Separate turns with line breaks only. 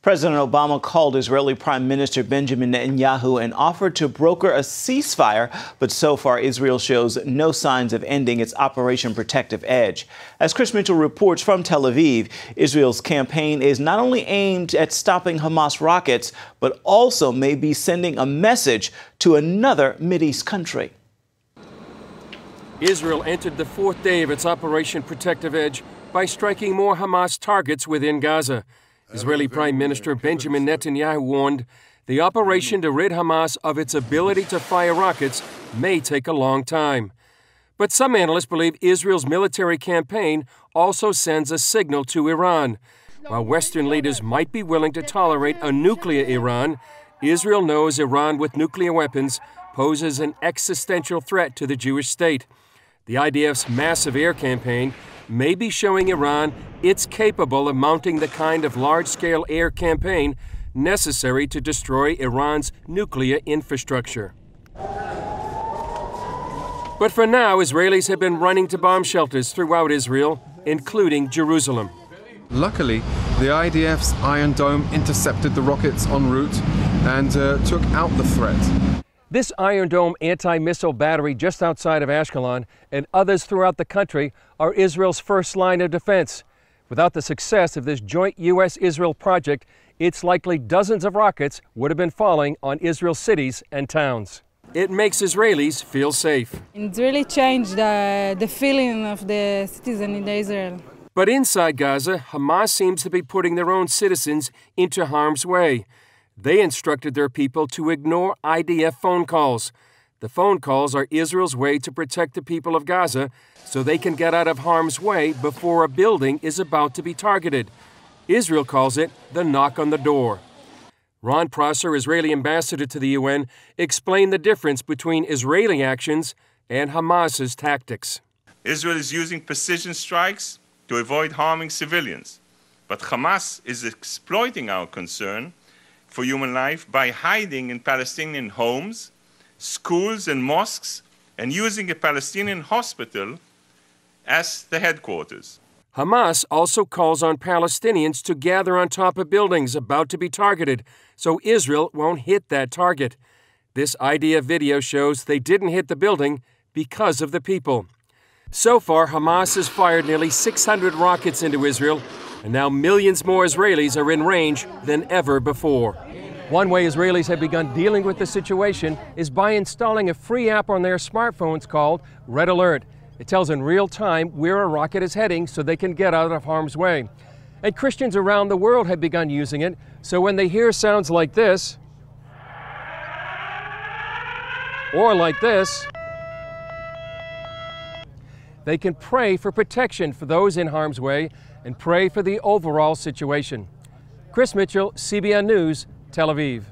President Obama called Israeli Prime Minister Benjamin Netanyahu and offered to broker a ceasefire, but so far Israel shows no signs of ending its Operation Protective Edge. As Chris Mitchell reports from Tel Aviv, Israel's campaign is not only aimed at stopping Hamas rockets, but also may be sending a message to another Mideast country.
Israel entered the fourth day of its Operation Protective Edge by striking more Hamas targets within Gaza. Israeli Prime Minister Benjamin Netanyahu warned the operation to rid Hamas of its ability to fire rockets may take a long time. But some analysts believe Israel's military campaign also sends a signal to Iran. While Western leaders might be willing to tolerate a nuclear Iran, Israel knows Iran with nuclear weapons poses an existential threat to the Jewish state. The IDF's massive air campaign may be showing Iran it's capable of mounting the kind of large-scale air campaign necessary to destroy Iran's nuclear infrastructure. But for now, Israelis have been running to bomb shelters throughout Israel, including Jerusalem.
Luckily, the IDF's Iron Dome intercepted the rockets en route and took out the threat.
This Iron Dome anti-missile battery just outside of Ashkelon and others throughout the country are Israel's first line of defense. Without the success of this joint U.S.-Israel project, it's likely dozens of rockets would have been falling on Israel's cities and towns. It makes Israelis feel safe.
It really changed the feeling of the citizen in Israel.
But inside Gaza, Hamas seems to be putting their own citizens into harm's way. They instructed their people to ignore IDF phone calls. The phone calls are Israel's way to protect the people of Gaza so they can get out of harm's way before a building is about to be targeted. Israel calls it the knock on the door. Ron Prosser, Israeli ambassador to the UN, explained the difference between Israeli actions and Hamas's tactics.
Israel is using precision strikes to avoid harming civilians, but Hamas is exploiting our concern for human life by hiding in Palestinian homes, schools and mosques, and using a Palestinian hospital as the headquarters.
Hamas also calls on Palestinians to gather on top of buildings about to be targeted, so Israel won't hit that target. This IDF video shows they didn't hit the building because of the people. So far, Hamas has fired nearly 600 rockets into Israel, and now millions more Israelis are in range than ever before. One way Israelis have begun dealing with the situation is by installing a free app on their smartphones called Red Alert. It tells in real time where a rocket is heading so they can get out of harm's way. And Christians around the world have begun using it, so when they hear sounds like this, or like this, they can pray for protection for those in harm's way and pray for the overall situation. Chris Mitchell, CBN News, Tel Aviv.